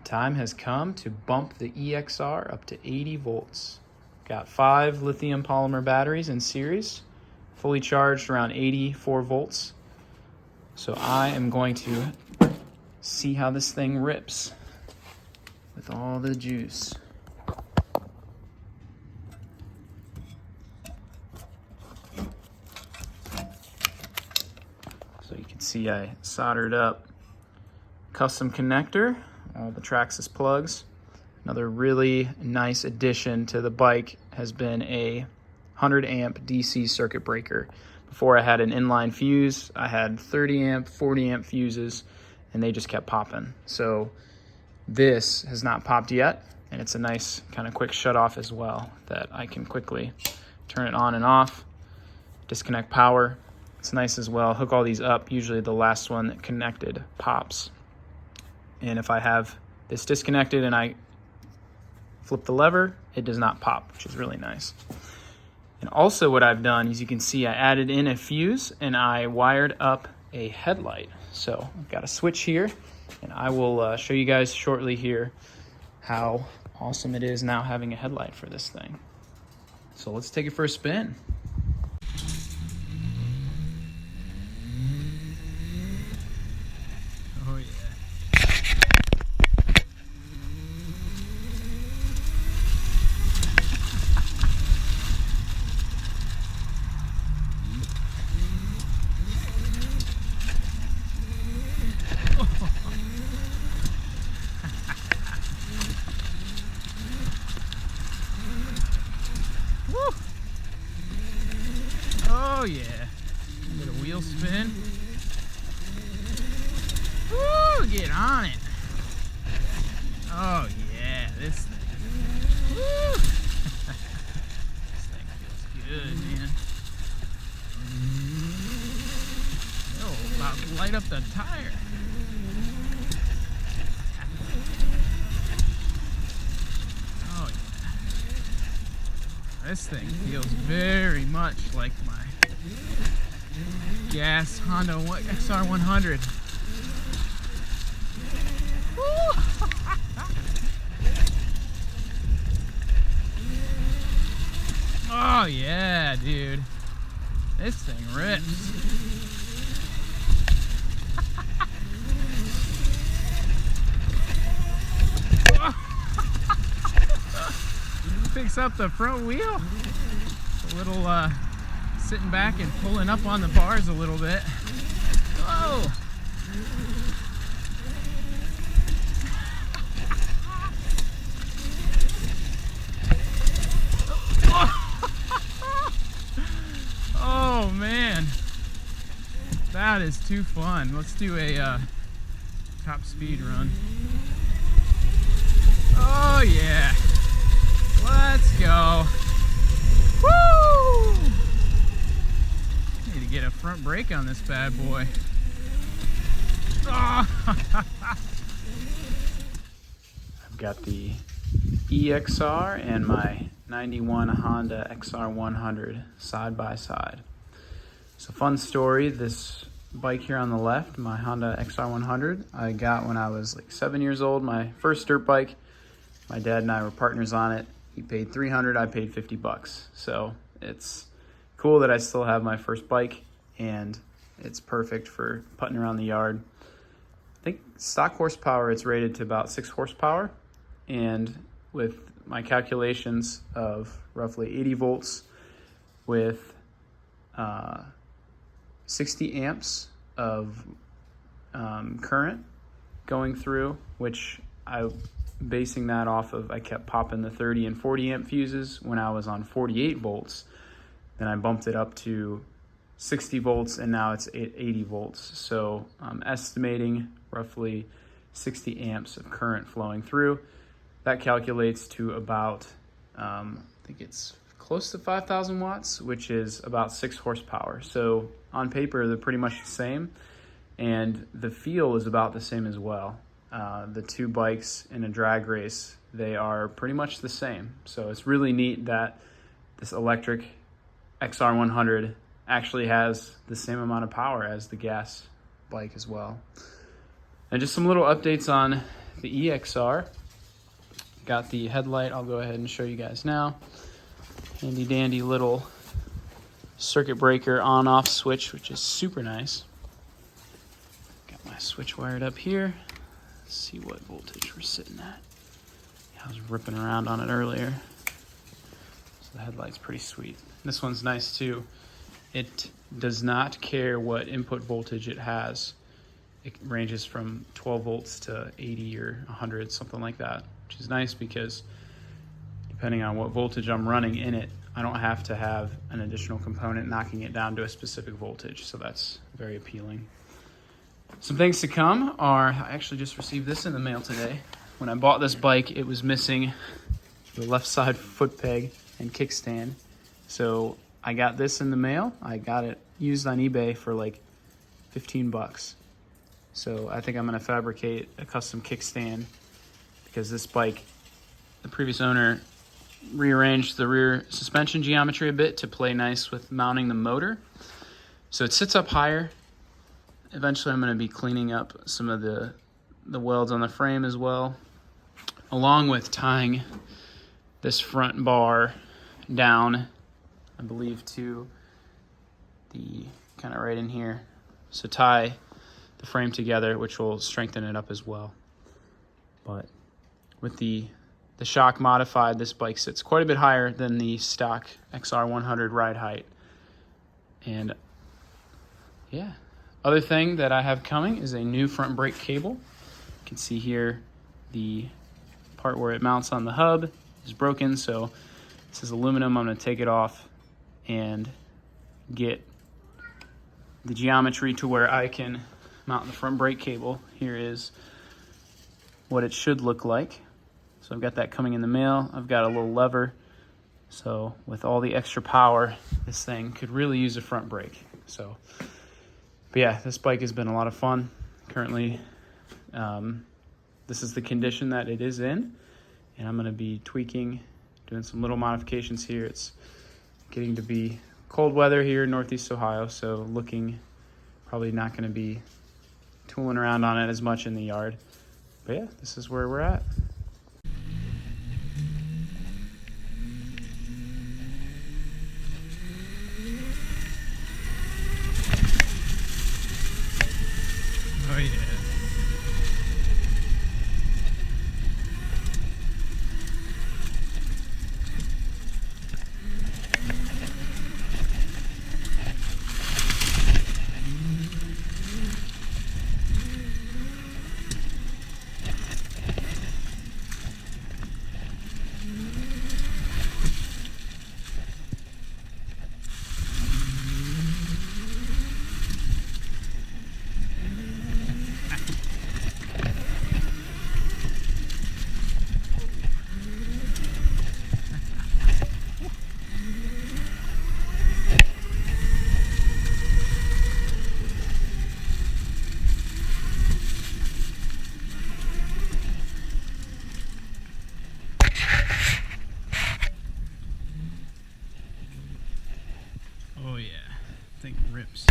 Time has come to bump the EXR up to 80 volts. Got 5 lithium polymer batteries in series, fully charged around 84 volts. So I am going to see how this thing rips with all the juice. So you can see I soldered up custom connector, all the Traxxas plugs. Another really nice addition to the bike has been a 100 amp DC circuit breaker. Before I had an inline fuse, I had 30 amp, 40 amp fuses, and they just kept popping. So this has not popped yet, and it's a nice kind of quick shut off as well that I can quickly turn it on and off, disconnect power. It's nice as well. Hook all these up. Usually the last one that connected pops. And if I have this disconnected and I flip the lever, it does not pop, which is really nice. And also what I've done is you can see I added in a fuse and I wired up a headlight. So I've got a switch here, and I will show you guys shortly here how awesome it is now having a headlight for this thing. So let's take it for a spin. Oh yeah. Oh yeah, get a wheel spin. Woo, get on it. Oh yeah, this thing. Woo. This thing feels good, man. Oh, about to light up the tire. Oh yeah. This thing feels very much like my gas Honda XR100. Oh yeah, dude. This thing rips. Picks up the front wheel. A little sitting back and pulling up on the bars a little bit. Whoa! Oh man, that is too fun. Let's do a top speed run. Oh yeah, let's go. Woo! Need to get a front brake on this bad boy. Oh. I've got the EXR and my 91 Honda XR100 side by side. So fun story, this bike here on the left, my Honda XR100, I got when I was like 7 years old, my first dirt bike. My dad and I were partners on it. He paid $300, I paid $50. So it's cool that I still have my first bike, and it's perfect for putting around the yard. I think stock horsepower, it's rated to about 6 horsepower, and with my calculations of roughly 80 volts with 60 amps of current going through, which I'm basing that off of, I kept popping the 30 and 40 amp fuses when I was on 48 volts. Then I bumped it up to 60 volts, and now it's 80 volts. So I'm estimating roughly 60 amps of current flowing through. That calculates to about, I think it's close to 5,000 watts, which is about 6 horsepower. So on paper, they're pretty much the same, and the feel is about the same as well. The two bikes in a drag race, they are pretty much the same. So it's really neat that this electric XR100 actually has the same amount of power as the gas bike as well. And just some little updates on the EXR. Got the headlight, I'll go ahead and show you guys now. Handy dandy little circuit breaker on-off switch, which is super nice. Got my switch wired up here. Let's see what voltage we're sitting at. I was ripping around on it earlier. So the headlight's pretty sweet. This one's nice too. It does not care what input voltage it has. It ranges from 12 volts to 80 or 100, something like that, which is nice because depending on what voltage I'm running in it, I don't have to have an additional component knocking it down to a specific voltage, so that's very appealing. Some things to come are, I actually just received this in the mail today. When I bought this bike, it was missing the left side foot peg and kickstand. So I got this in the mail. I got it used on eBay for like 15 bucks. So I think I'm gonna fabricate a custom kickstand because this bike, the previous owner rearranged the rear suspension geometry a bit to play nice with mounting the motor. So it sits up higher. Eventually I'm gonna be cleaning up some of the welds on the frame as well, along with tying this front bar down, I believe, to the kind of right in here. So tie the frame together, which will strengthen it up as well. But with the shock modified, this bike sits quite a bit higher than the stock XR100 ride height. And yeah, other thing that I have coming is a new front brake cable. You can see here the part where it mounts on the hub is broken, so this is aluminum. I'm going to take it off and get the geometry to where I can mount the front brake cable. Here is what it should look like. So I've got that coming in the mail. I've got a little lever, so with all the extra power, this thing could really use a front brake. So, but yeah, this bike has been a lot of fun. Currently, this is the condition that it is in, and I'm going to be tweaking, doing some little modifications here. It's getting to be cold weather here in Northeast Ohio, so looking probably not going to be tooling around on it as much in the yard. But yeah, this is where we're at. Oh yeah. Oh yeah, thing rips.